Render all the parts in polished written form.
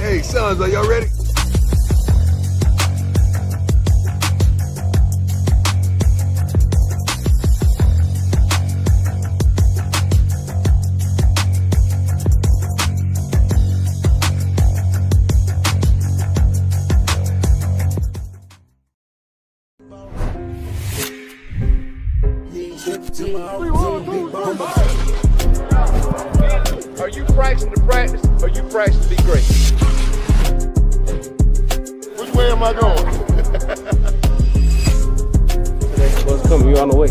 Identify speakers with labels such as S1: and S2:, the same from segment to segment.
S1: Hey, sons, are y'all ready?
S2: Are you practicing to practice or you practicing to be great?
S3: Which way am I going?
S4: Next bus coming, you on the way.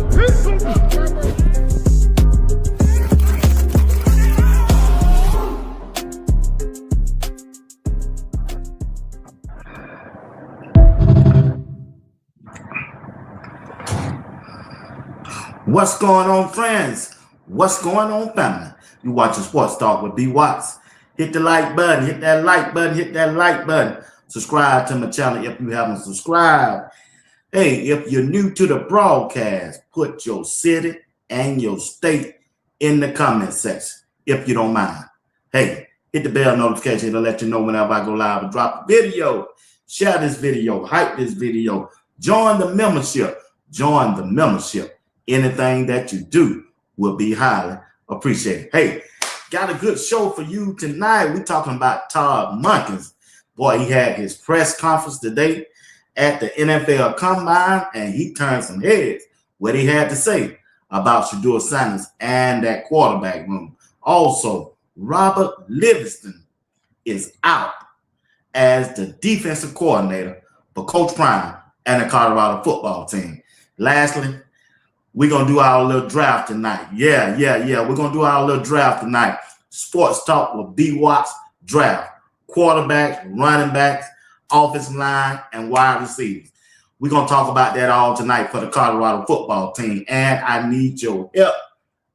S5: What's going on, friends? What's going on, family? You watching Sports Talk with B. Watts. Hit the like button, hit that like button, hit that like button. Subscribe to my channel if you haven't subscribed. Hey, if you're new to the broadcast, put your city and your state in the comment section, if you don't mind. Hey, hit the bell notification to let you know whenever I go live and drop a video. Share this video, hype this video, join the membership, join the membership. Anything that you do will be highly appreciated. Hey, got a good show for you tonight. We're talking about Todd Monken. Boy, he had his press conference today at the NFL Combine, and he turned some heads. What he had to say about Shedeur and that quarterback room. Also, Robert Livingston is out as the defensive coordinator for Coach Prime and the Colorado football team. Lastly, we're going to do our little draft tonight. Yeah. We're going to do our little draft tonight. Sports Talk with B. Watts draft. Quarterbacks, running backs, offensive line, and wide receivers. We're going to talk about that all tonight for the Colorado football team. And I need your help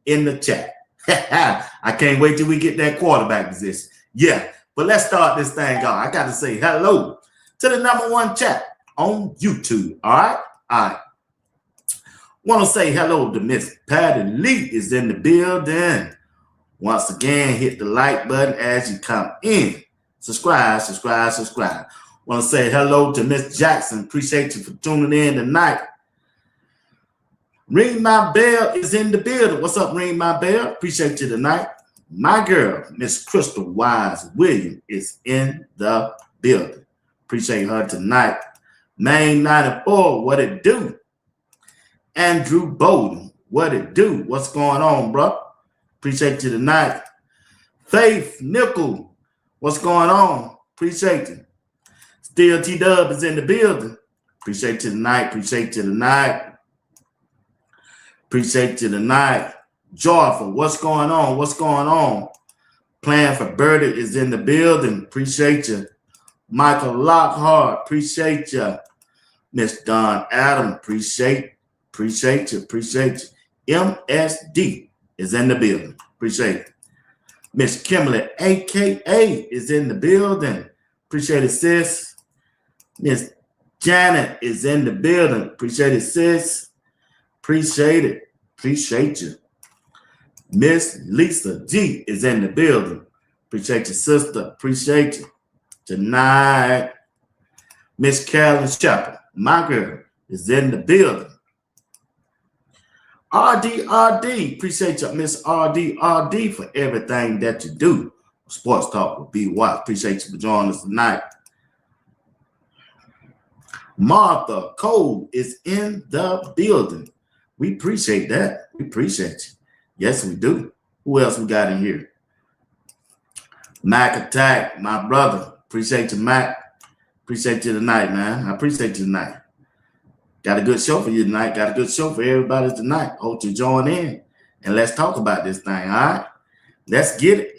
S5: in the chat. I can't wait till we get that quarterback position. Yeah, but let's start this thing off. I got to say hello to the #1 chat on YouTube. All right? All right. Want to say hello to Miss Patty Lee is in the building. Once again, hit the like button as you come in. Subscribe. Want to say hello to Miss Jackson. Appreciate you for tuning in tonight. Ring My Bell is in the building. What's up, Ring My Bell? Appreciate you tonight. My girl, Miss Crystal Wise William, is in the building. Appreciate her tonight. Main 94, what it do? Andrew Bowden, what it do? What's going on, bro? Appreciate you tonight. Faith Nickel, what's going on? Appreciate you. Still T-Dub is in the building. Appreciate you tonight. Joyful, what's going on? Plan for Birdie is in the building. Appreciate you. Michael Lockhart, appreciate you. Miss Don Adam, appreciate you. MSD is in the building. Appreciate it. Miss Kimberly, AKA, is in the building. Appreciate it, sis. Miss Janet is in the building. Appreciate it, sis. Appreciate you. Miss Lisa G is in the building. Appreciate you, sister. Appreciate you. Tonight, Miss Carolyn Shepherd, my girl, is in the building. RD, appreciate you, Miss RD, for everything that you do. Sports Talk with B. Watt. Appreciate you for joining us tonight. Martha Cole is in the building. We appreciate that. We appreciate you. Yes, we do. Who else we got in here? Mac Attack, my brother. Appreciate you, Mac. Appreciate you tonight, man. I appreciate you tonight. Got a good show for you tonight. Got a good show for everybody tonight. Hope you join in and let's talk about this thing. All right. Let's get it.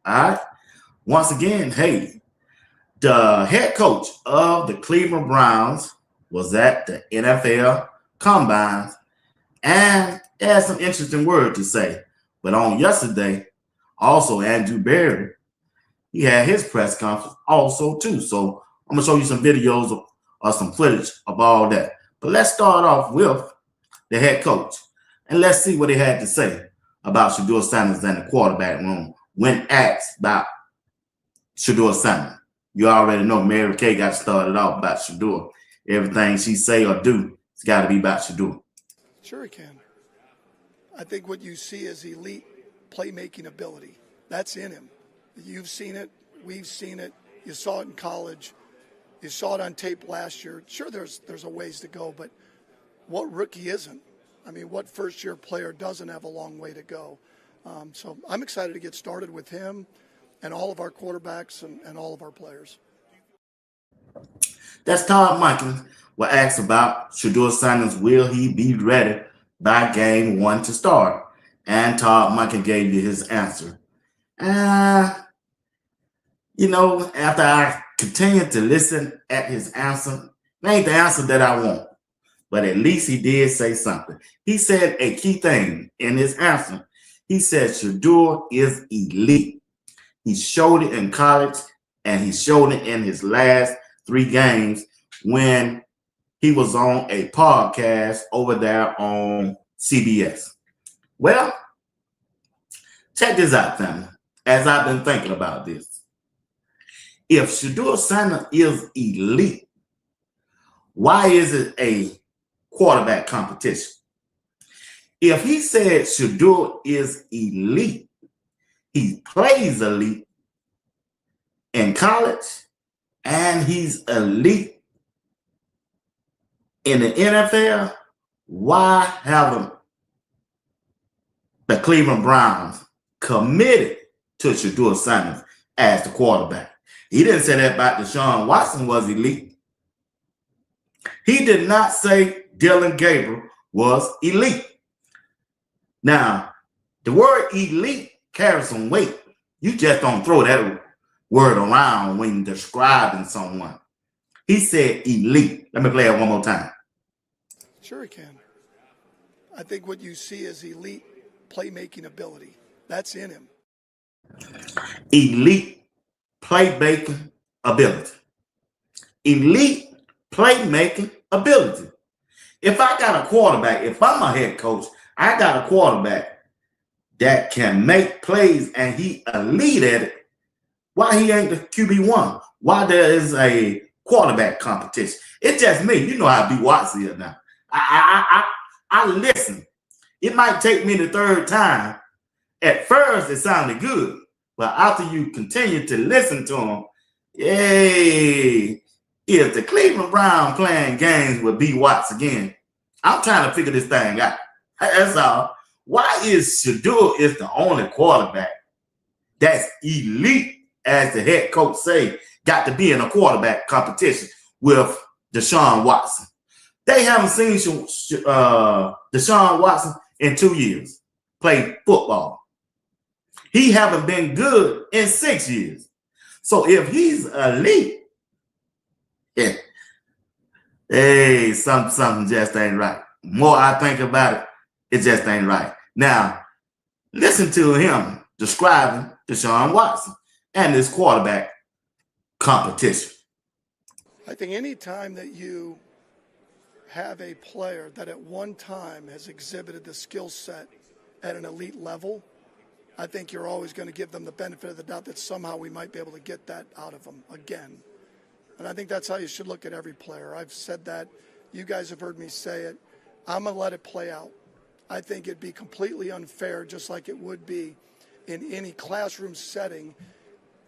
S5: All right. Once again, hey, the head coach of the Cleveland Browns was at the NFL Combine and had some interesting words to say. But on yesterday, also Andrew Berry, he had his press conference also too. So I'm gonna show you some videos of some footage of all that. But let's start off with the head coach. And let's see what he had to say about Shedeur and the quarterback room when asked about Shedeur Simon. You already know Mary Kay got started off about Shedeur. Everything she say or do, it's got to be about Shedeur.
S1: Sure he can. I think what you see is elite playmaking ability. That's in him. You've seen it. We've seen it. You saw it in college. You saw it on tape last year. Sure, there's a ways to go, but what rookie isn't? I mean, what first-year player doesn't have a long way to go? So I'm excited to get started with him and all of our quarterbacks and all of our players.
S5: That's Todd Monken was asked about Shedeur Sanders. Will he be ready by game 1 to start? And Todd Monken gave you his answer. You know, after I continued to listen at his answer, it ain't the answer that I want, but at least he did say something. He said a key thing in his answer. He said Shedeur is elite. He showed it in college, and he showed it in his last 3 games when he was on a podcast over there on CBS. Well, check this out, family, as I've been thinking about this. If Shedeur Sanders is elite, why is it a quarterback competition? If he said Shedeur is elite, he plays elite in college, and he's elite in the NFL, why haven't the Cleveland Browns committed to Shedeur Sanders as the quarterback? He didn't say that about Deshaun Watson was elite. He did not say Dylan Gabriel was elite. Now, the word elite carries some weight. You just don't throw that word around when describing someone. He said elite. Let me play it one more time.
S1: Sure he can. I think what you see is elite playmaking ability. That's in him.
S5: Elite playmaking ability. Elite playmaking ability. If I got a quarterback, if I'm a head coach, I got a quarterback that can make plays and he elite at it, why he ain't the QB1? Why there is a quarterback competition? It's just me. You know how B. Watts is now. I listen. It might take me the 3rd time. At first, it sounded good. But after you continue to listen to him, yay, is the Cleveland Browns playing games with B. Watts again? I'm trying to figure this thing out. That's all. Why is Shedeur is the only quarterback that's elite, as the head coach say, got to be in a quarterback competition with Deshaun Watson? They haven't seen Deshaun Watson in 2 years play football. He haven't been good in 6 years. So if he's elite, yeah, hey, something just ain't right. The more I think about it, it just ain't right. Now, listen to him describing Deshaun Watson and this quarterback competition.
S1: I think any time that you have a player that at one time has exhibited the skill set at an elite level, I think you're always going to give them the benefit of the doubt that somehow we might be able to get that out of them again. And I think that's how you should look at every player. I've said that. You guys have heard me say it. I'm going to let it play out. I think it'd be completely unfair, just like it would be in any classroom setting,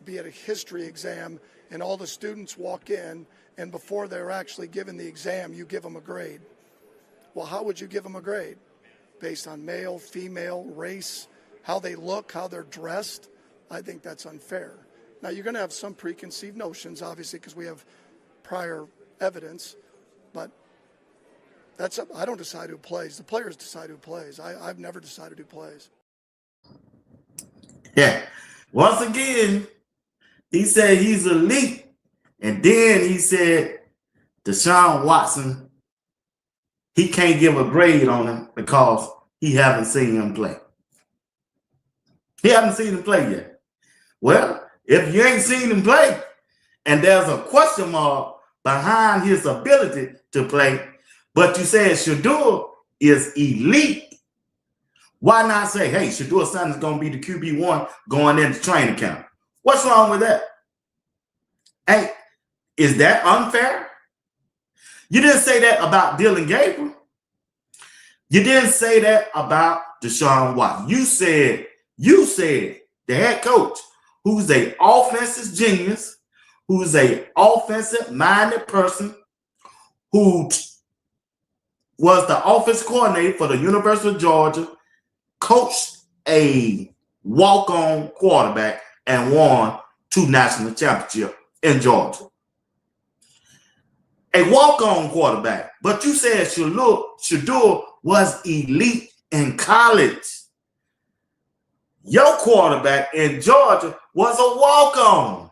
S1: be it a history exam, and all the students walk in, and before they're actually given the exam, you give them a grade. Well, how would you give them a grade? Based on male, female, race, how they look, how they're dressed? I think that's unfair. Now, you're going to have some preconceived notions, obviously, because we have prior evidence, but I don't decide who plays. The players decide who plays. I've never decided who plays.
S5: Yeah. Once again, he said he's elite. And then he said Deshaun Watson, he can't give a grade on him because he haven't seen him play. He haven't seen him play yet. Well, if you ain't seen him play and there's a question mark behind his ability to play, but you said Shedeur is elite, why not say, hey, Shedeur Sanders is going to be the QB1 going into training camp? What's wrong with that? Hey, is that unfair? You didn't say that about Dylan Gabriel. You didn't say that about Deshaun Watson. You said the head coach, who's a offensive genius, who's a offensive-minded person, who was the offensive coordinator for the University of Georgia, coached a walk-on quarterback, and won 2 national championships in Georgia. A walk-on quarterback, but you said Shedeur was elite in college. Your quarterback in Georgia was a walk-on.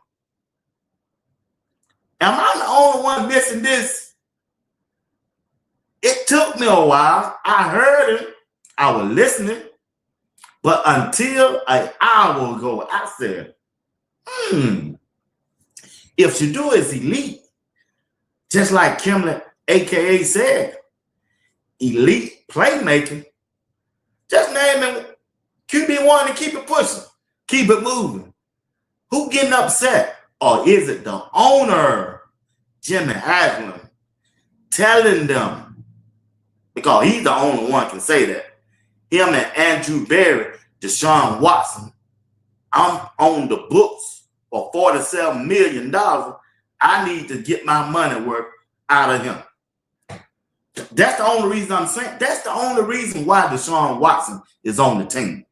S5: Am I the only one missing this? It took me a while. I heard him. I was listening. But until an hour ago, I said, if Shedeur is elite, just like Kimler, a.k.a. said, elite playmaking, just name him QB1 and keep it pushing. Keep it moving. Who getting upset? Or is it the owner, Jimmy Haslam, telling them? Because he's the only one can say that. Him and Andrew Berry, Deshaun Watson, I'm on the books for $47 million. I need to get my money worth out of him. That's the only reason I'm saying. That's the only reason why Deshaun Watson is on the team.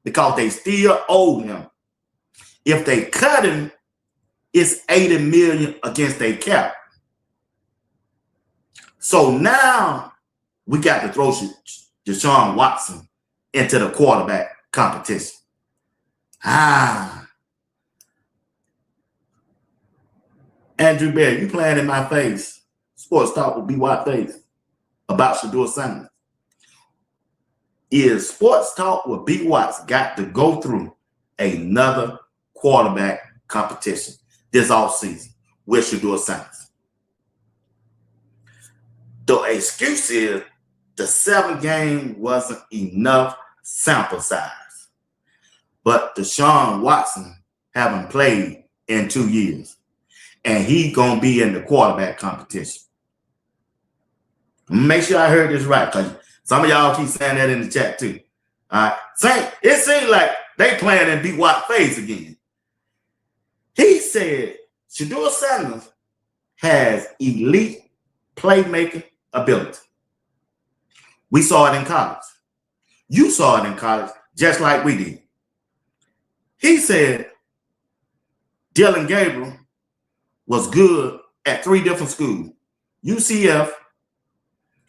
S5: Because they still owe him. If they cut him, it's $80 million against their cap. So now we got to throw Deshaun Watson into the quarterback competition. Andrew Berry, you playing in my face. Sports Talk with B.Y. Face about Shedeur Sanders. Is Sports Talk with B. Watts got to go through another quarterback competition this offseason with Shedeur Sanders? The excuse is the 7 game wasn't enough sample size. But Deshaun Watson haven't played in 2 years. And he's going to be in the quarterback competition. Make sure I heard this right, because some of y'all keep saying that in the chat too. All right. It seems like they playing in B.Y. face again. He said Shedeur Sanders has elite playmaking ability. We saw it in college. You saw it in college just like we did. He said Dylan Gabriel was good at 3 different schools. UCF,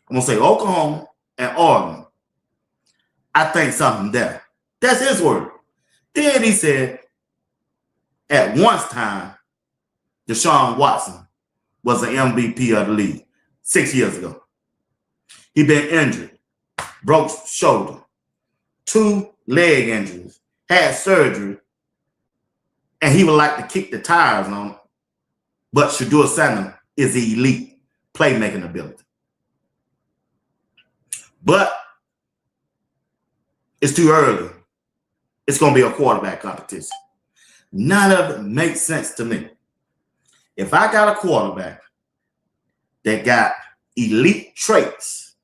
S5: I'm going to say Oklahoma, and Oregon. I think something there. That's his word. Then he said, at one time, Deshaun Watson was the MVP of the league 6 years ago. He been injured, broke shoulder, 2 leg injuries, had surgery, and he would like to kick the tires on it. But Shedeur Sanders is the elite playmaking ability. But it's too early. It's going to be a quarterback competition. None of it makes sense to me. If I got a quarterback that got elite traits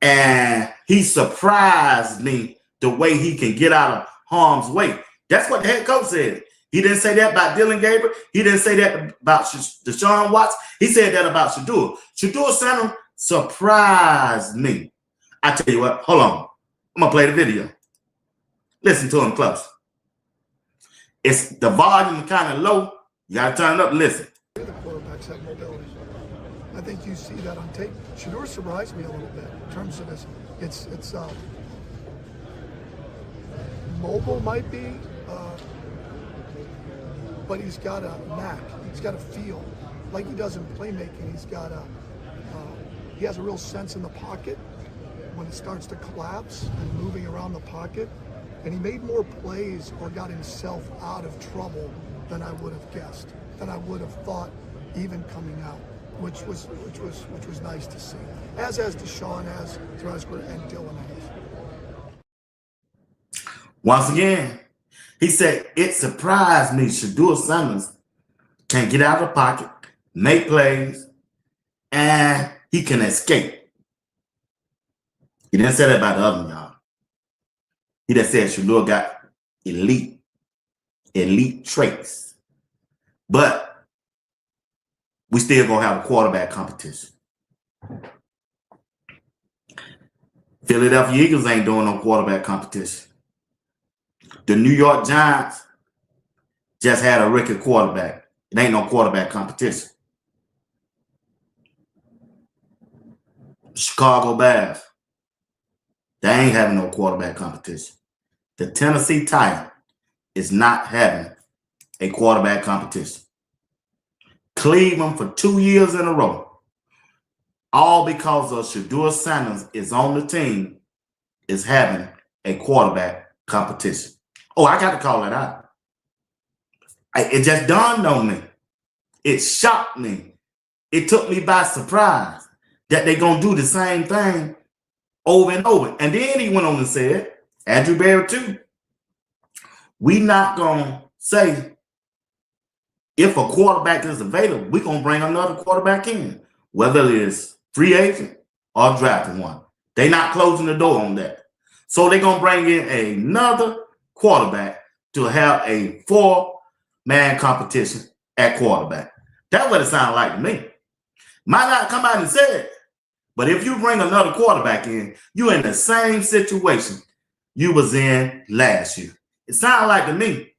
S5: and he surprised me the way he can get out of harm's way, that's what the head coach said. He didn't say that about Dylan Gabriel. He didn't say that about Deshaun Watson. He said that about Shedeur. Shedeur Sanders surprised me. I tell you what, hold on. I'm going to play the video. Listen to him close. It's the volume kind of low. You got to turn it up and listen.
S1: The quarterbacks have mobility. I think you see that on tape. Shedeur surprised me a little bit in terms of it's mobile might be, but he's got a knack. He's got a feel like he does in playmaking. He has a real sense in the pocket when it starts to collapse and moving around the pocket. And he made more plays or got himself out of trouble than I would have guessed, than I would have thought even coming out, which was nice to see. As Deshaun has throughout his career and Dylan has. Once again, he said, it surprised me Shedeur Sanders
S5: can get out of the pocket, make plays, and he can escape. He didn't say that about the other y'all. He just said Shedeur got elite traits. But we still gonna have a quarterback competition. Philadelphia Eagles ain't doing no quarterback competition. The New York Giants just had a rookie quarterback. It ain't no quarterback competition. Chicago Bears, they ain't having no quarterback competition. The Tennessee Titans is not having a quarterback competition. Cleveland for 2 years in a row, all because of Shedeur Sanders is on the team, is having a quarterback competition. Oh, I got to call it out. It just dawned on me. It shocked me. It took me by surprise that they're going to do the same thing over and over. And then he went on and said, Andrew Barry too, we not going to say if a quarterback is available, we're going to bring another quarterback in, whether it's free agent or drafting one. They're not closing the door on that. So they're going to bring in another quarterback to have a 4-man competition at quarterback. That's what it sounded like to me. Might not come out and say it, but if you bring another quarterback in, you're in the same situation you was in last year. It sounded like to me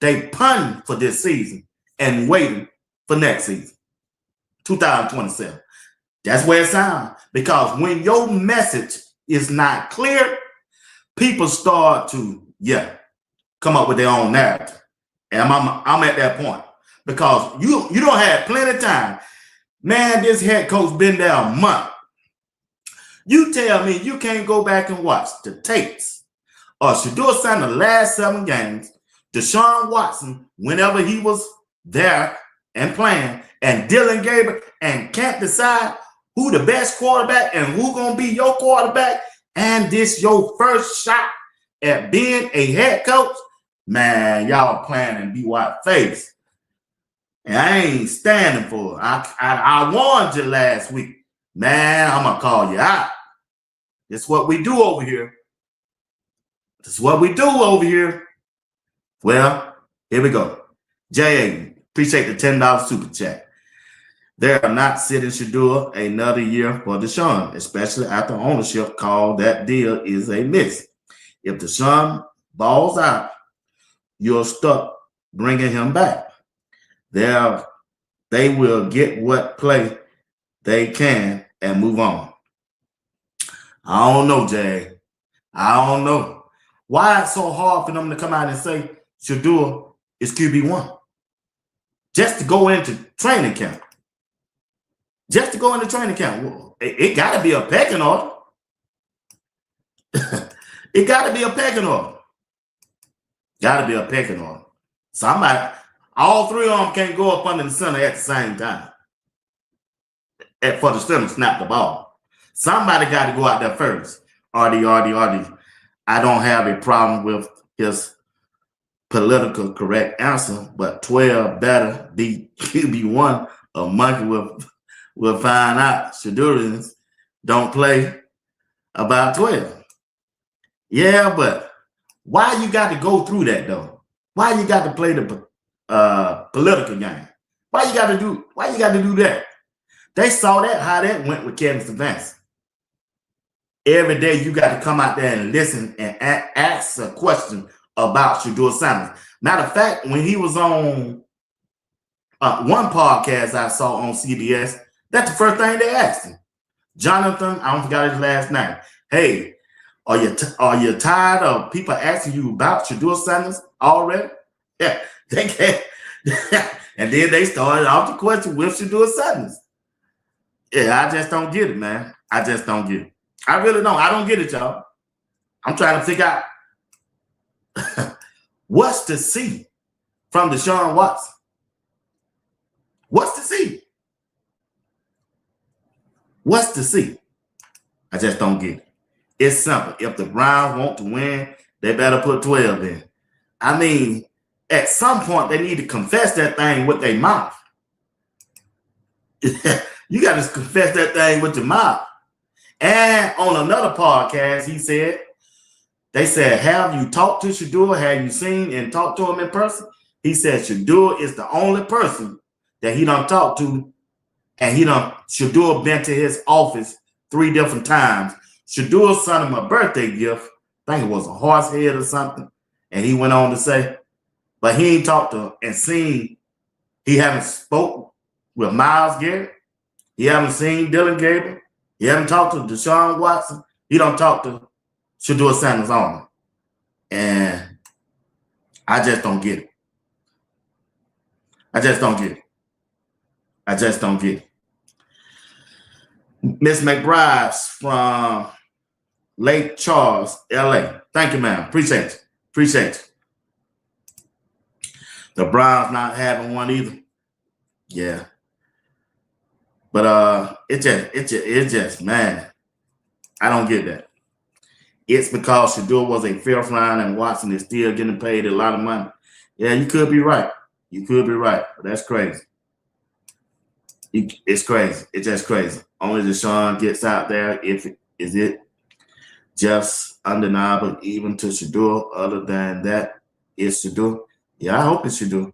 S5: they punting for this season and waiting for next season, 2027. That's where it sounds. Because when your message is not clear, people start to, come up with their own narrative. And I'm at that point. Because you don't have plenty of time. Man, this head coach been there a month. You tell me you can't go back and watch the tapes of Shedeur Sanders' last 7 games, Deshaun Watson, whenever he was there and playing, and Dylan Gabriel, and can't decide who the best quarterback and who gonna be your quarterback, and this your first shot at being a head coach, man, y'all playing in B.Y. face. And I ain't standing for it. I warned you last week. Man, I'm gonna call you out. This is what we do over here. This is what we do over here. Well, here we go. Jay, appreciate the $10 super chat. They are not sitting Shedeur another year for Deshaun, especially after ownership called that deal is a miss. If Deshaun balls out, you're stuck bringing him back. They will get what play they can and move on. I don't know, Jay. I don't know. Why it's so hard for them to come out and say Shedeur is QB1? Just to go into training camp. Just to go into training camp. Well, it got to be a pecking order. It got to be a pecking order. Got to be a pecking order. Somebody, all 3 of them can't go up under the center at the same time. For the center to snap the ball. Somebody got to go out there first. RD. I don't have a problem with his political correct answer, but 12 better be QB1 or Monken will find out Shedeurians don't play about 12. Yeah, but why you got to go through that though? Why you got to play the political game? Why you got to do that? They saw that how that went with Kevin Stefanski. Every day you got to come out there and listen and ask a question about Shedeur Sanders. Matter of fact, when he was on one podcast I saw on CBS, that's the first thing they asked him. Jonathan, I don't forget his last name. Hey, are you tired of people asking you about Shedeur Sanders already? Yeah, they can't. And then they started off the question with Shedeur Sanders. Yeah, I just don't get it, man. I just don't get it. I really don't. I don't get it, y'all. I'm trying to figure out what's to see from Deshaun Watson. What's to see? What's to see? I just don't get it. It's simple. If the Browns want to win, they better put 12 in. I mean, at some point, they need to confess that thing with their mouth. You got to confess that thing with your mouth. And on another podcast, he said, they said, have you talked to Shedeur? Have you seen and talked to him in person? He said Shedeur is the only person that he done talked to, and Shedeur been to his office 3 different times. Shedeur sent him a birthday gift. I think it was a horse head or something. And he went on to say, but he ain't talked to and seen, he haven't spoke with Myles Garrett. He haven't seen Dylan Gabriel. He haven't talked to Deshaun Watson. He don't talk to Shedeur Sanders on. And I just don't get it. I just don't get it. I just don't get it. Miss McBride's from Lake Charles, LA. Thank you, ma'am. Appreciate you. Appreciate you. The Browns not having one either. Yeah. But it just, man, I don't get that. It's because Shedeur was a 5th round and Watson is still getting paid a lot of money. Yeah, you could be right. You could be right. But that's crazy. It's crazy. It's just crazy. Only Deshaun gets out there. Is it just undeniable even to Shedeur? Other than that, it's Shedeur. Yeah, I hope it's Shedeur.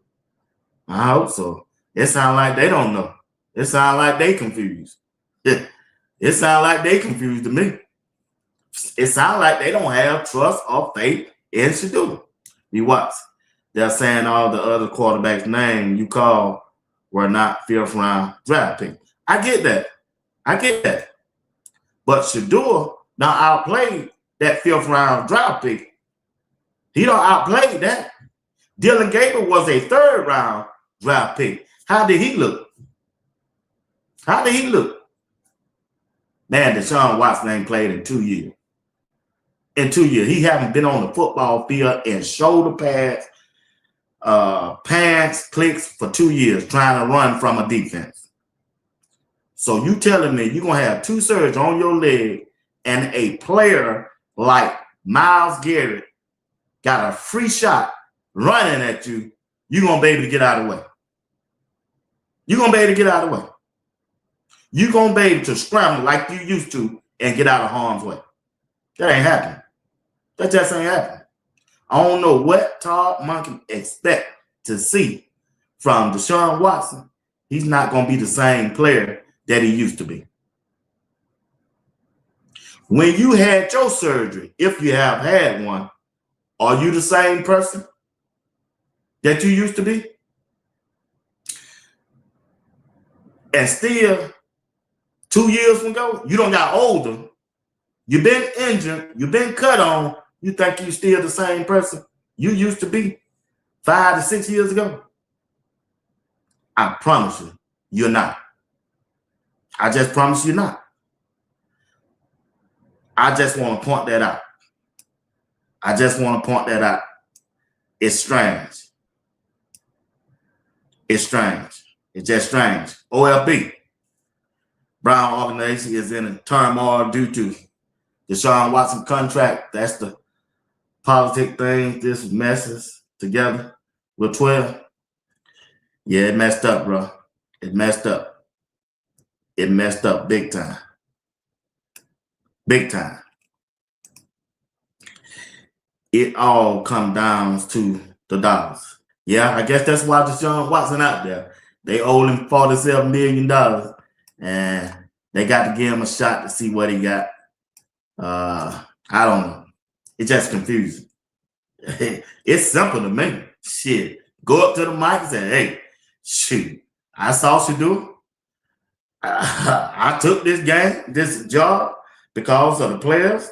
S5: I hope so. It sounds like they don't know. It sounds like they confused. It sounds like they confused to me. It sounds like they don't have trust or faith in Shedeur. You watch. They're saying all the other quarterbacks' names you call were not 5th round draft picks. I get that. I get that. But Shedeur now outplayed that 5th round draft pick. He don't outplay that. Dylan Gabriel was a 3rd round draft pick. How did he look? How did he look? Man, Deshaun Watson ain't played in 2 years. In 2 years. He haven't been on the football field and shoulder pads, pants, clicks for 2 years trying to run from a defense. So you telling me you're going to have 2 surgeries on your leg and a player like Myles Garrett got a free shot running at you, you're going to be able to get out of the way. You're going to be able to get out of the way. You're going to be able to scramble like you used to and get out of harm's way. That ain't happening. That just ain't happening. I don't know what Todd Monken expect to see from Deshaun Watson. He's not going to be the same player that he used to be. When you had your surgery, if you have had one, are you the same person that you used to be? And still, 2 years ago, you don't got older. You've been injured. You've been cut on. You think you're still the same person you used to be 5 to 6 years ago? I promise you, you're not. I just promise you're not. I just want to point that out. I just want to point that out. It's strange. It's strange. It's just strange. OLB. Brown organization is in a turmoil due to Deshaun Watson contract. That's the politic thing. This messes together with 12. Yeah, it messed up, bro. It messed up. It messed up big time. Big time. It all comes down to the dollars. Yeah, I guess that's why Deshaun Watson out there. They owe him $47 million, and they got to give him a shot to see what he got. I don't know. It's just confusing. It's simple to me. Shit. Go up to the mic and say, hey, shoot, I saw Shedeur. I took this game, this job, because of the players,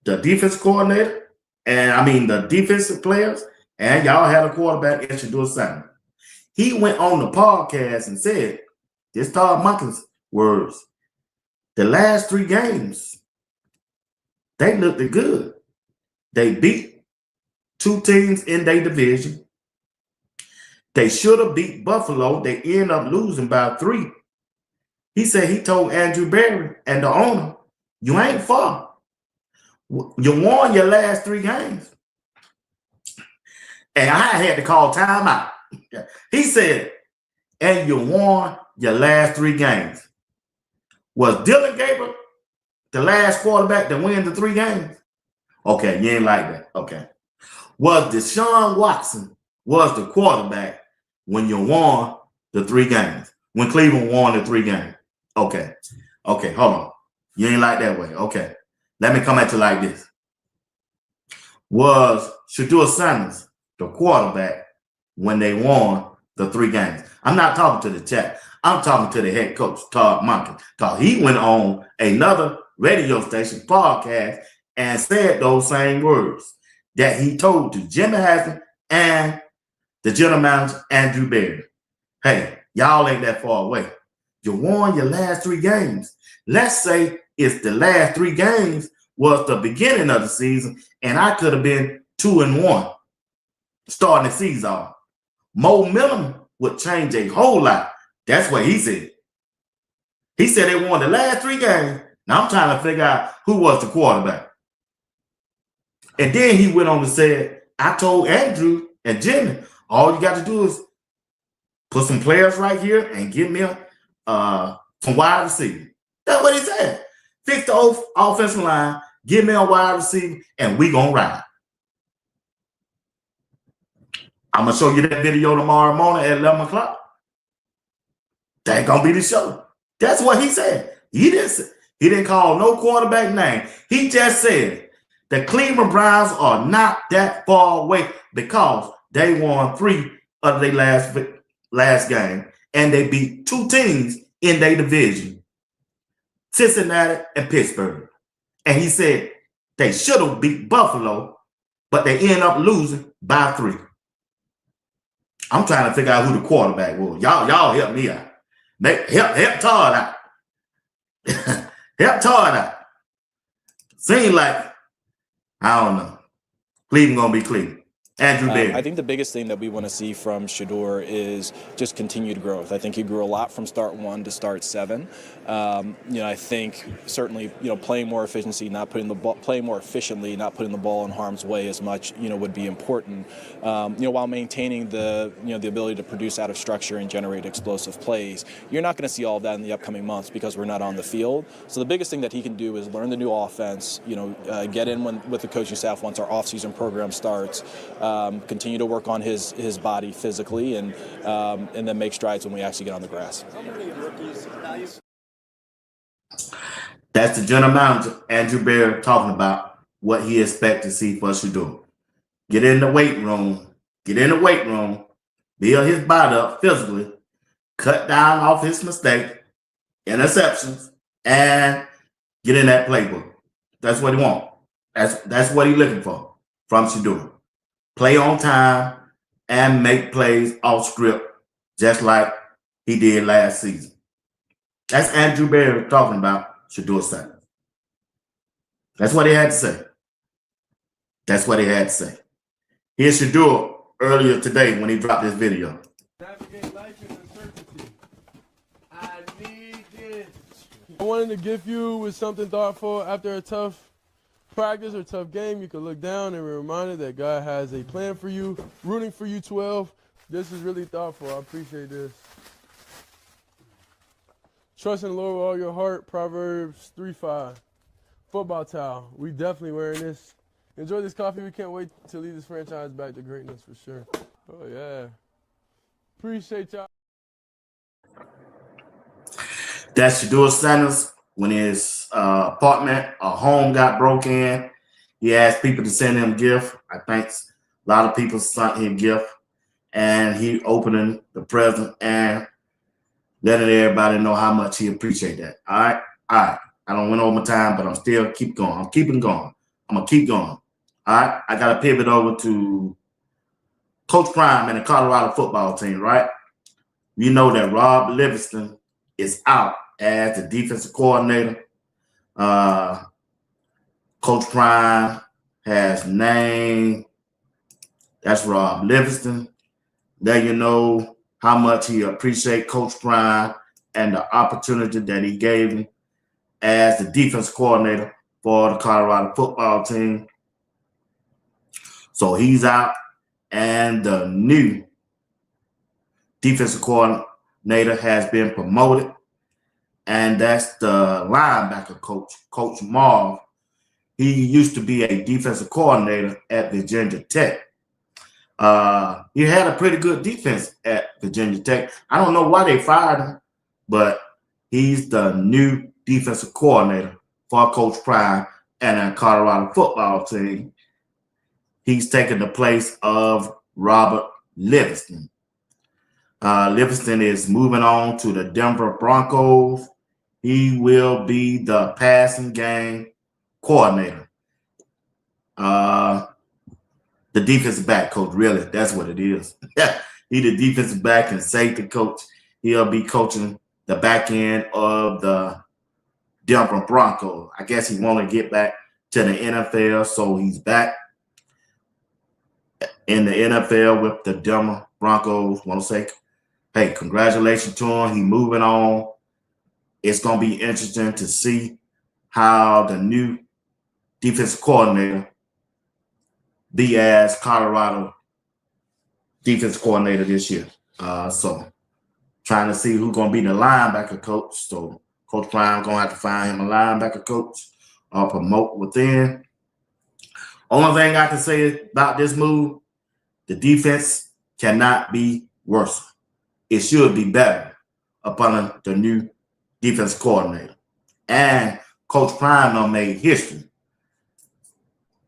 S5: the defense coordinator, and the defensive players, and y'all had a quarterback in Shedeur Sanders. He went on the podcast and said, this Todd Monken's words, the last 3 games, they looked good. They beat 2 teams in their division. They should have beat Buffalo. They ended up losing by 3. He said he told Andrew Berry and the owner, you ain't far. You won your last 3 games. And I had to call timeout. He said, and you won your last 3 games. Was Dylan Gabriel the last quarterback to win the 3 games? Okay, you ain't like that. Okay. Was Deshaun Watson was the quarterback when you won the 3 games? When Cleveland won the 3 games? Okay. Okay, hold on. You ain't like that way. Okay. Let me come at you like this. Was Shedeur Sanders the quarterback when they won the 3 games? I'm not talking to the chat. I'm talking to the head coach, Todd Monken. Because he went on another radio station podcast and said those same words that he told to Jimmy Haslam and the general manager, Andrew Berry. Hey, y'all ain't that far away. You won your last 3 games. Let's say it's the last 3 games was the beginning of the season, and I could have been 2-1 starting the season off. Momentum would change a whole lot. That's what he said. He said they won the last 3 games. Now I'm trying to figure out who was the quarterback. And then he went on to say, I told Andrew and Jimmy, all you got to do is put some players right here and give me some wide receiver. That's what he said. Fix the offensive line, give me a wide receiver, and we gonna ride. I'm gonna show you that video tomorrow morning at 11 o'clock. That gonna be the show. That's what he said. He didn't call no quarterback name. He just said the Cleveland Browns are not that far away because they won 3 of their last game, and they beat 2 teams in their division, Cincinnati and Pittsburgh. And he said they should have beat Buffalo, but they end up losing by 3. I'm trying to figure out who the quarterback was. Y'all help me out. Help Todd out. Help Todd out. Seems like, I don't know. Cleveland gonna be Cleveland. Andrew Berry.
S6: I think the biggest thing that we want to see from Shedeur is just continued growth. I think he grew a lot from start 1 to start 7. I think certainly, playing more efficiency, playing more efficiently, not putting the ball in harm's way as much, would be important. While maintaining the ability to produce out of structure and generate explosive plays. You're not going to see all of that in the upcoming months because we're not on the field. So the biggest thing that he can do is learn the new offense. Get in with the coaching staff once our offseason program starts. Continue to work on his body physically, and then make strides when we actually get on the grass.
S5: That's the general manager, Andrew Berry, talking about what he expects to see for Shedeur. Get in the weight room, build his body up physically, cut down off his mistake, interceptions, and get in that playbook. That's what he wants. That's what he's looking for from Shedeur. Play on time and make plays off script, just like he did last season. That's Andrew Berry talking about Shedeur Sanders. That's what he had to say. Here's Shedeur earlier today when he dropped this video.
S7: Navigate life in uncertainty. I need this. I wanted to gift you with something thoughtful after a tough practice or tough game. You can look down and be reminded that God has a plan for you, rooting for you 12. This is really thoughtful. I appreciate this. Trust in the Lord with all your heart, Proverbs 3:5. Football towel. We definitely wearing this. Enjoy this coffee. We can't wait to lead this franchise back to greatness for sure. Oh, yeah. Appreciate y'all.
S5: That's Shedeur Sanders. When his apartment or home got broke in, he asked people to send him a gift. I think a lot of people sent him a gift, and he opening the present and letting everybody know how much he appreciate that. All right. I don't win over time, but I'm still keep going. I'm keeping going. I'm gonna keep going. All right. I gotta pivot over to Coach Prime and the Colorado football team. Right. You know that Rob Livingston is out as the defensive coordinator. Coach Prime has named, that's Rob Livingston. There you know how much he appreciates Coach Prime and the opportunity that he gave him as the defensive coordinator for the Colorado football team. So he's out, and the new defensive coordinator coordinator has been promoted, and that's the linebacker coach, Coach Marv. He used to be a defensive coordinator at Virginia Tech. He had a pretty good defense at Virginia Tech. I don't know why they fired him, but he's the new defensive coordinator for Coach Prime and the Colorado football team. He's taken the place of Robert Livingston. Livingston is moving on to the Denver Broncos. He will be the passing game coordinator. The defensive back coach, really, that's what it is. He's the defensive back and safety coach. He'll be coaching the back end of the Denver Broncos. I guess he want to get back to the NFL, so he's back in the NFL with the Denver Broncos. Want to say, hey, congratulations to him. He's moving on. It's going to be interesting to see how the new defensive coordinator be as Colorado defense coordinator this year. So trying to see who's going to be the linebacker coach. So Coach Prime going to have to find him a linebacker coach or promote within. Only thing I can say about this move, the defense cannot be worse. It should be better upon the new defense coordinator. And Coach Prime made history.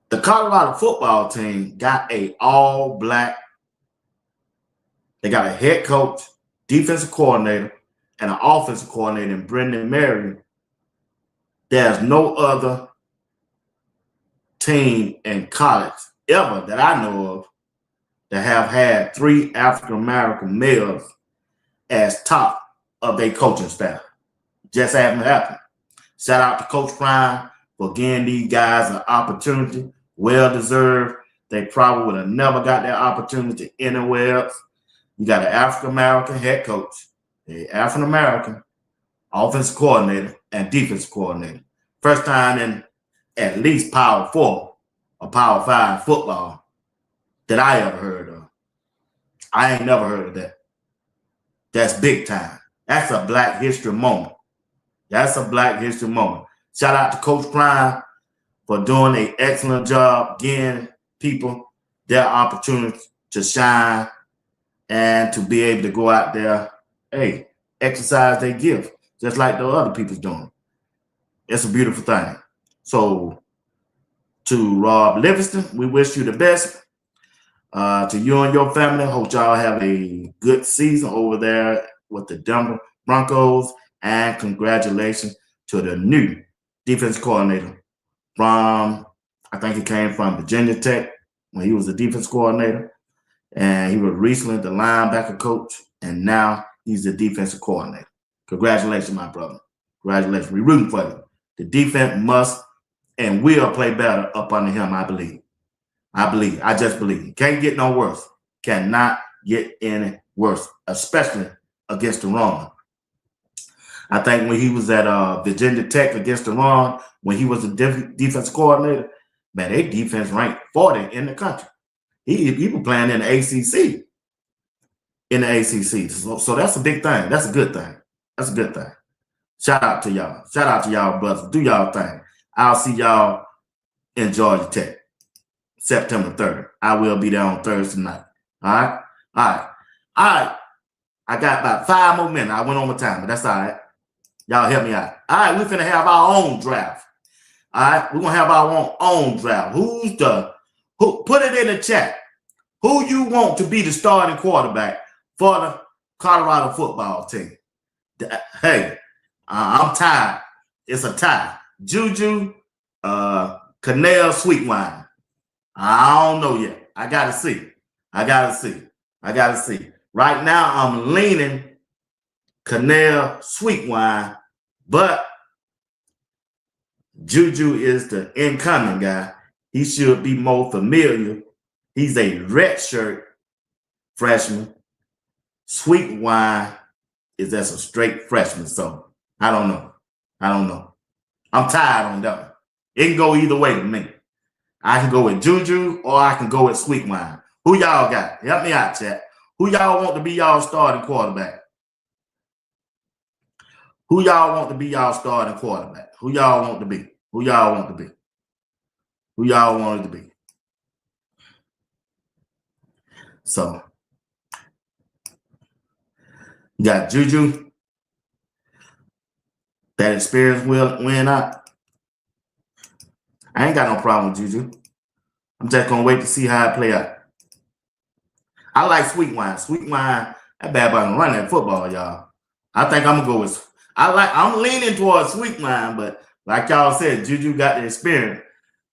S5: The Colorado football team got a all-black. They got a head coach, defensive coordinator, and an offensive coordinator in Brendan Marion. There's no other team in college ever that I know of that have had 3 African-American males as top of their coaching staff. Just haven't happened. Shout out to Coach Prime for giving these guys an opportunity. Well-deserved. They probably would have never got that opportunity anywhere else. You got an African-American head coach, an African-American offensive coordinator, and defensive coordinator. First time in at least Power 4 or Power 5 football that I ever heard of. I ain't never heard of that. That's big time. That's a Black history moment. That's a Black history moment. Shout out to Coach Prime for doing an excellent job giving people their opportunity to shine and to be able to go out there, hey, exercise their gift, just like the other people's doing. It's a beautiful thing. So to Rob Livingston, we wish you the best. To you and your family, hope y'all have a good season over there with the Denver Broncos, and congratulations to the new defense coordinator from, I think he came from Virginia Tech when he was the defense coordinator, and he was recently the linebacker coach, and now he's the defensive coordinator. Congratulations, my brother. Congratulations. We're rooting for you. The defense must and will play better up under him, I believe. I just believe. Can't get no worse. Cannot get any worse, especially against the run. I think when he was at Virginia Tech against the run, when he was a defense coordinator, man, their defense ranked 40 in the country. He was playing in the ACC. In the ACC. So that's a big thing. That's a good thing. That's a good thing. Shout out to y'all. Shout out to y'all, brothers. Do y'all thing. I'll see y'all in Georgia Tech, September 3rd. I will be there on Thursday night. All right? All right. All right. I got about 5 more minutes. I went on my time, but that's all right. Y'all help me out. All right, we're finna have our own draft. All right, we're gonna have our own draft. Who put it in the chat. Who you want to be the starting quarterback for the Colorado football team? Hey, I'm tired. It's a tie. Juju, Canel, Sweetwine. I don't know yet. I gotta see. Right now, I'm leaning Canel, Sweetwine, but Juju is the incoming guy. He should be more familiar. He's a redshirt freshman. Sweetwine is just a straight freshman, so I don't know. I'm tired on that one. It can go either way with me. I can go with Juju or I can go with Sweetwine. Who y'all got? Help me out, chat. Who y'all want to be y'all starting quarterback? Who y'all want to be y'all starting quarterback? Who y'all want to be? Who y'all want to be? Who y'all wanted to be? So, you got Juju. That experience will win out. I ain't got no problem with Juju. I'm just going to wait to see how it play out. I like Sweet Wine. Sweet Wine, that bad boy can run that football, y'all. I think I'm going to go with, I'm leaning towards Sweet Wine, but like y'all said, Juju got the experience.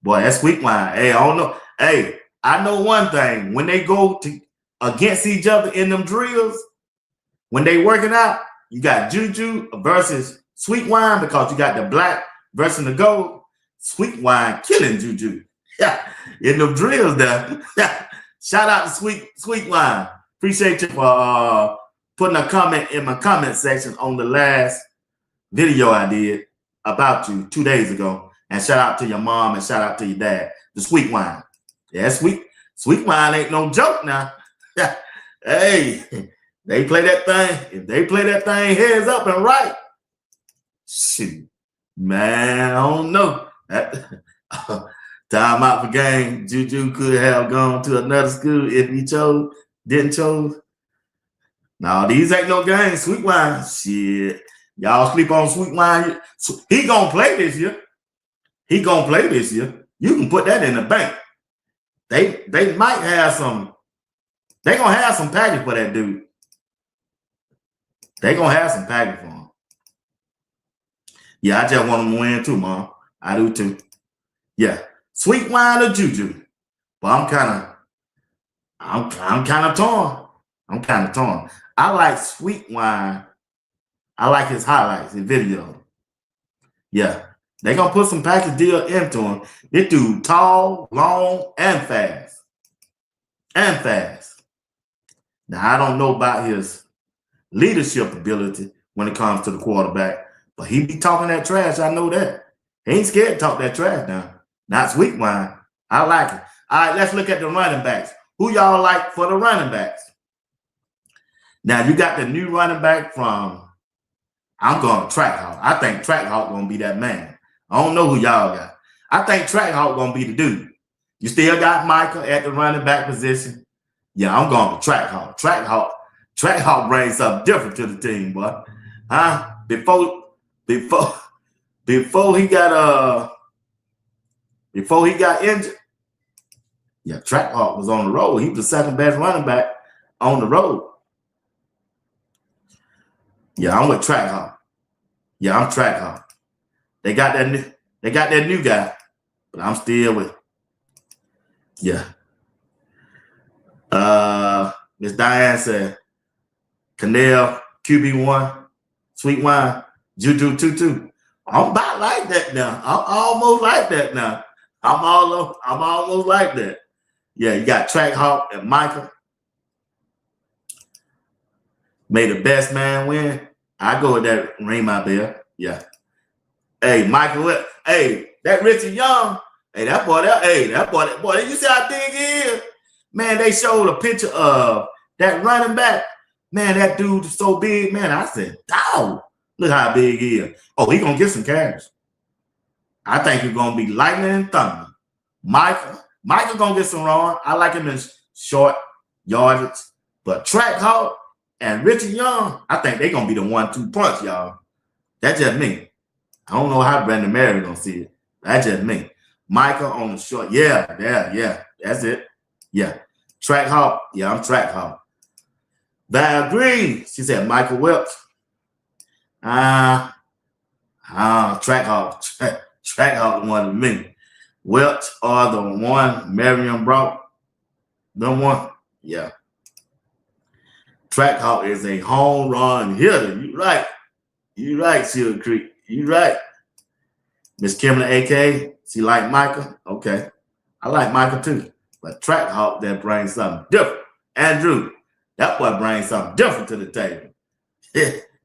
S5: Boy, that's Sweet Wine. Hey, I don't know. Hey, I know one thing. When they go to against each other in them drills, when they working out, you got Juju versus Sweet Wine because you got the black versus the gold. Sweet Wine killing Juju. Yeah, in them drills there. Shout out to Sweet Wine. Appreciate you for putting a comment in my comment section on the last video I did about you 2 days ago. And shout out to your mom and shout out to your dad. The Sweet Wine. Yeah, Sweet Wine ain't no joke now. Hey, they play that thing. If they play that thing heads up and right, shoot, man, I don't know. Time out for game. Juju could have gone to another school if he didn't chose. No, these ain't no games. Sweet Wine, shit. Y'all sleep on Sweet Wine. He gonna play this year. He gonna play this year. You can put that in the bank. They might have some. They gonna have some package for that dude. They gonna have some package for him. Yeah, I just want him to win too, Mom. I do too. Yeah, Sweet Wine or Juju. But I'm kind of torn. I'm kind of torn. I like Sweet Wine. I like his highlights, his video. Yeah, they gonna put some package deal into him. This dude tall, long, and fast. Now I don't know about his leadership ability when it comes to the quarterback, but he be talking that trash. I know that. He ain't scared to talk that trash now. Not Sweet Wine. I like it. All right, let's look at the running backs. Who y'all like for the running backs? Now, you got the new running back from, I'm going to Trackhawk. I think Trackhawk going to be that man. I don't know who y'all got. I think Trackhawk going to be the dude. You still got Michael at the running back position. Yeah, I'm going to Trackhawk. Trackhawk brings something different to the team, boy. Huh? Before he got injured, yeah, Trackhawk was on the road. He was the second best running back on the road. Yeah, I'm with Trackhawk. Yeah, I'm Trackhawk. They got that new guy, but I'm still with. Yeah. Miss Diane said, Canel, QB1, Sweet Wine, Juju 2-2. I'm about like that now. I'm almost like that now. I'm almost like that. Yeah, you got Trackhawk and Michael. May the best man win. I go with that, ring my bell. Yeah. Hey, Michael, hey, that Richard Young, hey, that boy, you see how big he is? Man, they showed a picture of that running back. Man, that dude is so big, man. I said, dog, look how big he is. Oh, he gonna get some cash. I think he's gonna be lightning and thunder. Michael gonna get some run. I like him in short yardage, but Trackhawk and Richard Young, I think they're gonna be the 1-2 punch, y'all. That's just me. I don't know how Brandon Mary gonna see it. That's just me. Michael on the short. Yeah. That's it. Yeah. Trackhawk. Yeah, I'm Trackhawk. Val Green. She said Michael Welch. Trackhawk. Trackhawk the one to me. Welch or the one Marion brought. The one. Yeah. Trackhawk is a home run hitter. You right. You right, Silver Creek. You right. Miss Kimberly AK, she like Michael. Okay. I like Michael too. But Trackhawk, that brings something different. Andrew, that boy brings something different to the table.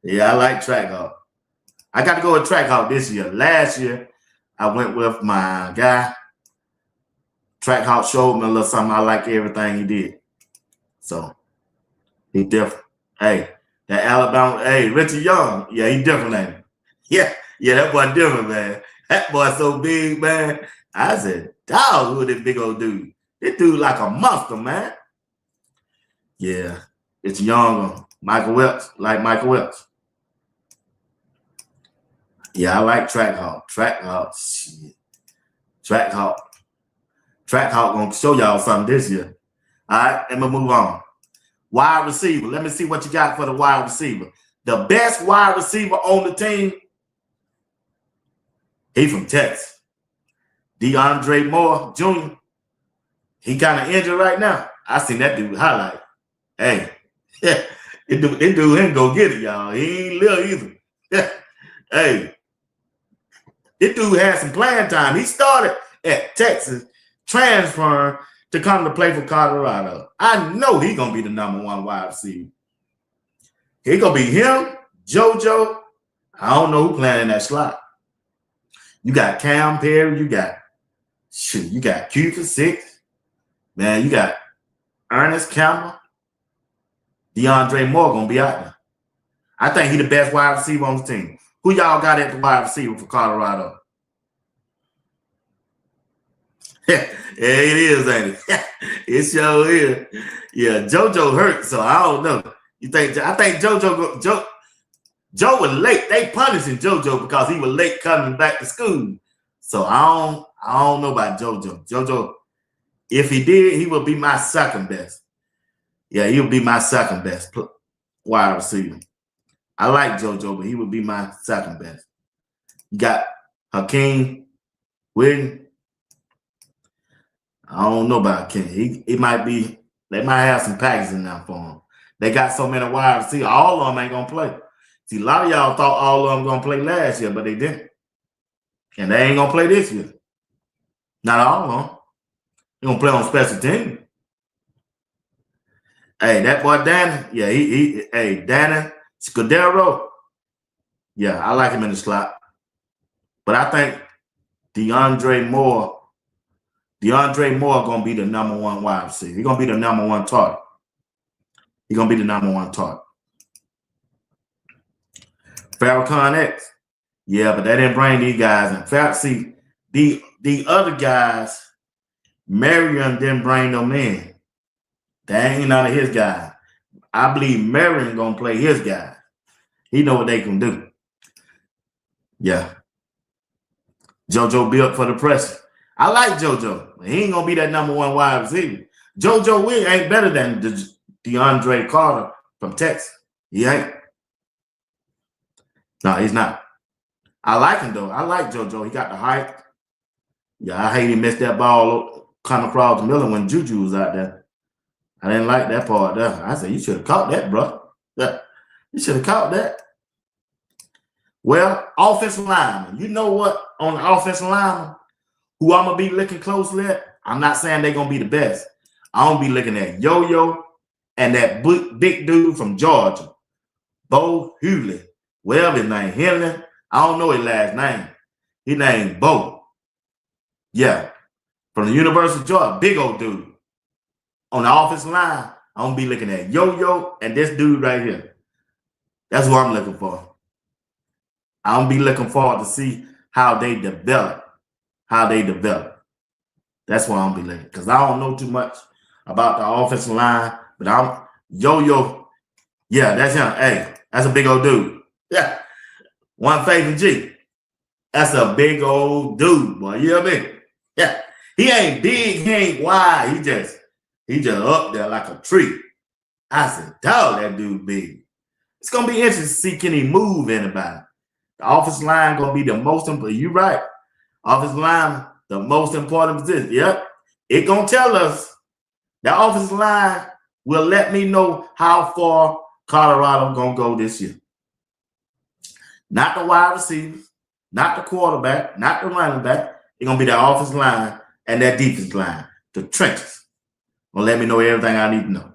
S5: Yeah, I like Trackhawk. I got to go with Trackhawk this year. Last year, I went with my guy. Trackhawk showed me a little something. I like everything he did. So, he different. Hey, That Alabama, hey, Richard Young. Yeah, he different, ain't he? Yeah, that boy different, man. That boy so big, man. I said, dog, who this big old dude? This dude like a monster, man. Yeah, it's Young. Michael Welch, like Michael Welch. Yeah, I like Trackhawk. Trackhawk, shit. Trackhawk gonna show y'all something this year. All right, let me move on. Wide receiver. Let me see what you got for the wide receiver. The best wide receiver on the team, he from Texas. DeAndre Moore Jr. He kind of injured right now. I seen that dude highlight. Hey, this dude ain't go get it, y'all. He ain't little either. Hey, this dude had some playing time. He started at Texas, transferring to come to play for Colorado. I know he gonna be the #1 wide receiver. He gonna be him, JoJo. I don't know who playing in that slot. You got Cam Perry. You got Q for 6. Man, you got Ernest Campbell. DeAndre Moore gonna be out there. I think he the best wide receiver on the team. Who y'all got at the wide receiver for Colorado? Yeah, it is, ain't it? It sure is. Yeah, JoJo hurt, so I don't know. I think Joe was late. They punishing JoJo because he was late coming back to school. So I don't know about JoJo. JoJo, if he did, he would be my second best. Yeah, he would be my second best wide receiver. I like JoJo, but he would be my second best. You got Hakeem Williams. I don't know about Ken. He might be. They might have some packages in there for him. They got so many wide receivers. All of them ain't gonna play. See, a lot of y'all thought all of them gonna play last year, but they didn't. And they ain't gonna play this year. Not all of them. They gonna play on special teams. Hey, that boy Danny. Yeah, hey, Danny Shedeur. Yeah, I like him in the slot. But I think DeAndre Moore gonna be the #1 wide receiver. He's gonna be the #1 target. He's gonna be the #1 target. Farrakhan X. Yeah, but they didn't bring these guys in. Fact, see, the other guys, Marion didn't bring them in. They ain't none of his guys. I believe Marion gonna play his guys. He know what they can do. Yeah. JoJo built for the pressure. I like JoJo. He ain't gonna be that #1 wide receiver. JoJo Williams ain't better than DeAndre Carter from Texas. He ain't. No, he's not. I like him though. I like JoJo. He got the height. Yeah, I hate he missed that ball coming across the middle when Juju was out there. I didn't like that part there. I said, you should have caught that, bro. Yeah, you should have caught that. Well, offensive lineman. You know what? On the offensive lineman, who I'm going to be looking closely at, I'm not saying they're going to be the best. I'm going to be looking at Yo-Yo and that big dude from Georgia, Bo Hewlett, whatever his name, Henley. I don't know his last name. His name Bo. Yeah, from the University of Georgia, big old dude. On the offensive line, I'm going to be looking at Yo-Yo and this dude right here. That's what I'm looking for. I'm going to be looking forward to see how they develop. That's what I'm going to be looking. Because I don't know too much about the offensive line, but I'm Yo-Yo. Yeah, that's him. Hey, that's a big old dude. Yeah. One Faith G. That's a big old dude, boy. You know what I mean? Yeah. He ain't big, he ain't wide. He just up there like a tree. I said, dog, that dude big. It's going to be interesting to see can he move anybody. The offensive line going to be the most important. You're right. Offensive line, the most important position. Yep. It going to tell us. The offensive line will let me know how far Colorado going to go this year. Not the wide receivers, not the quarterback, not the running back. It's going to be the offensive line and that defensive line, the trenches. Well, let me know everything I need to know.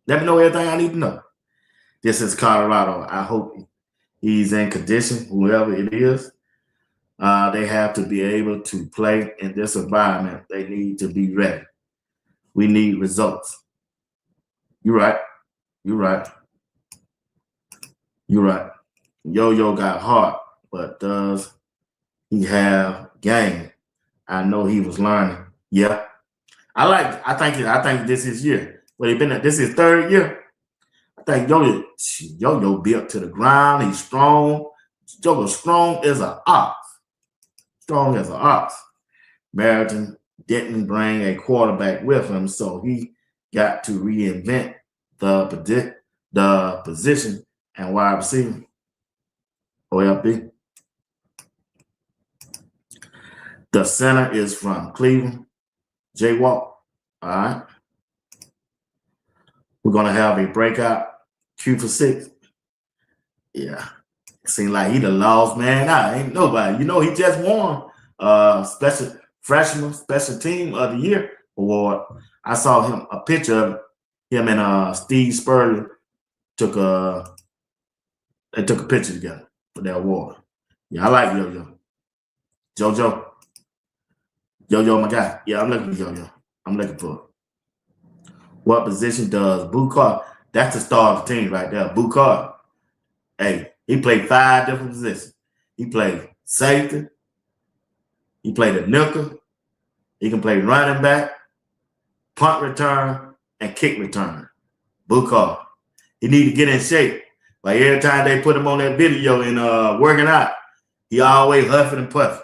S5: Let me know everything I need to know. This is Colorado. I hope he's in condition, whoever it is. They have to be able to play in this environment. They need to be ready. We need results. You're right. You're right. You're right. Yo-Yo got heart, but does he have game? I know he was learning. Yeah. I think this is year. Well, he been at this is third year. I think Yo-Yo built to the ground. He's strong. Yo-Yo strong as an ox. Strong as an ox. Meriton didn't bring a quarterback with him, so he got to reinvent the position and wide receiver. OLB. The center is from Cleveland. J Walk. All right. We're gonna have a breakout Q for 6. Yeah. Seems like he the lost man. Ain't nobody. You know, he just won special team of the year award. I saw him a picture of him and Steve Spurrier took a picture together for that award. Yeah, I like Yo-Yo. Yo-Yo, my guy. Yeah, I'm looking for Yo-Yo. I'm looking for it. What position does Bukar? That's the star of the team right there. Bukar. Hey, he played 5 different positions. He played safety. He played a nickel. He can play running back, punt return, and kick return. Bukar. He need to get in shape. Like every time they put him on that video and working out, he always huffing and puffing.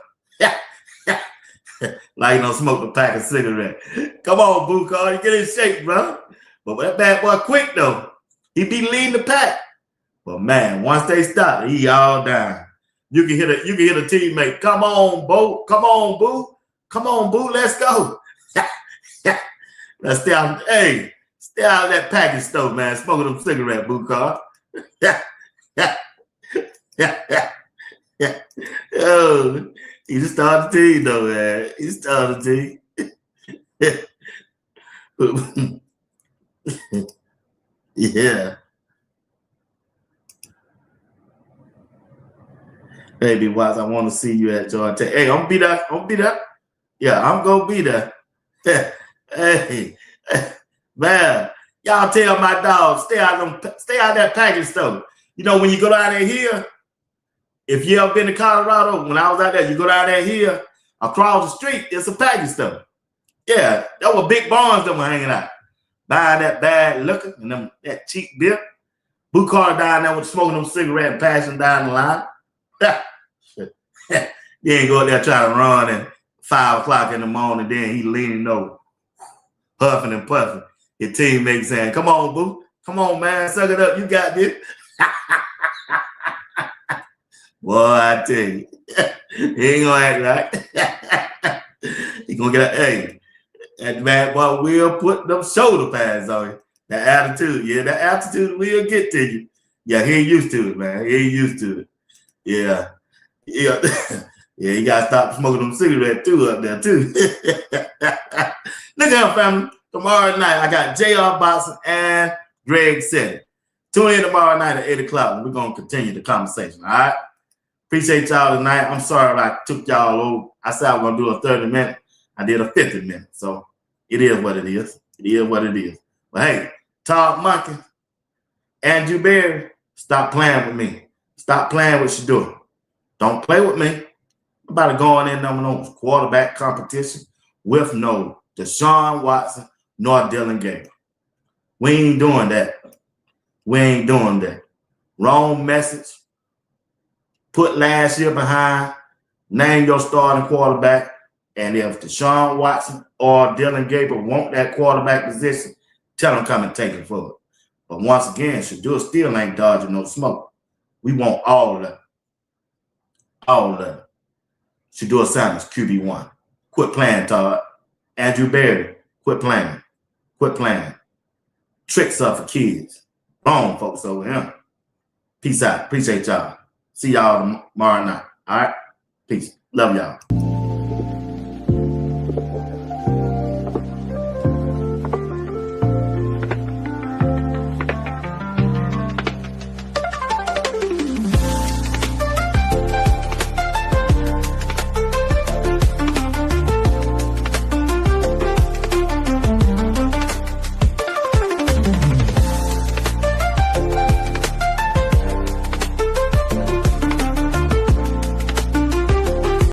S5: Like you don't smoke a pack of cigarettes. Come on, Bukar, you get in shape, bro. But that bad boy quick though. He be leading the pack. But man, once they stop, he all down. You can hear the teammate. Come on, Bo. Come on, Boo. Come on, Boo. Let's go. Let's stay out. Hey, stay out of that package stove, man. Smoking them cigarette, Bukar. Oh, he just started the team, though, man. He started the team. Yeah. Baby Watts, I want to see you at Georgia Tech. Hey, I'm gonna be there. Yeah, I'm gonna be there. Hey, man, y'all tell my dog stay out that package store. You know when you go down there here, if you ever been to Colorado, when I was out there, you go down there here across the street, it's a package store. Yeah, that was big barns that were hanging out, buying that bad liquor and that cheap beer. Bukar down there with smoking them cigarette and passing down the line. You ain't go there trying to run at 5 o'clock in the morning. Then he leaning over, huffing and puffing. Your teammate saying, "Come on, Boo. Come on, man. Suck it up. You got this." Boy, I tell you, he ain't gonna act right. He gonna get that bad boy will put them shoulder pads on you. That attitude, yeah, that attitude will get to you. Yeah, he ain't used to it, man. He ain't used to it. Yeah. Yeah, you gotta stop smoking them cigarettes too up there too. Look out, family. Tomorrow night I got J.R. Boxing and Greg City. Tune in tomorrow night at 8 o'clock and we're gonna continue the conversation. All right. Appreciate y'all tonight. I'm sorry I took y'all over. I said I was gonna do a 30-minute. I did a 50-minute. So it is what it is. It is what it is. But hey, Todd Monken, Andrew Berry, stop playing with me. Stop playing with Shedeur. Don't play with me. I'm about to go in no quarterback competition with no Deshaun Watson nor Dylan Gabriel. We ain't doing that. We ain't doing that. Wrong message. Put last year behind. Name your starting quarterback. And if Deshaun Watson or Dylan Gabriel want that quarterback position, tell them come and take it for it. But once again, Shedeur still ain't dodging no smoke. We want all of that. All of that. Shedeur Sanders, QB1. Quit playing, Todd. Andrew Berry, quit playing. Quit playing. Tricks up for kids. Wrong folks over here. Peace out. Appreciate y'all. See y'all tomorrow night. All right? Peace. Love y'all.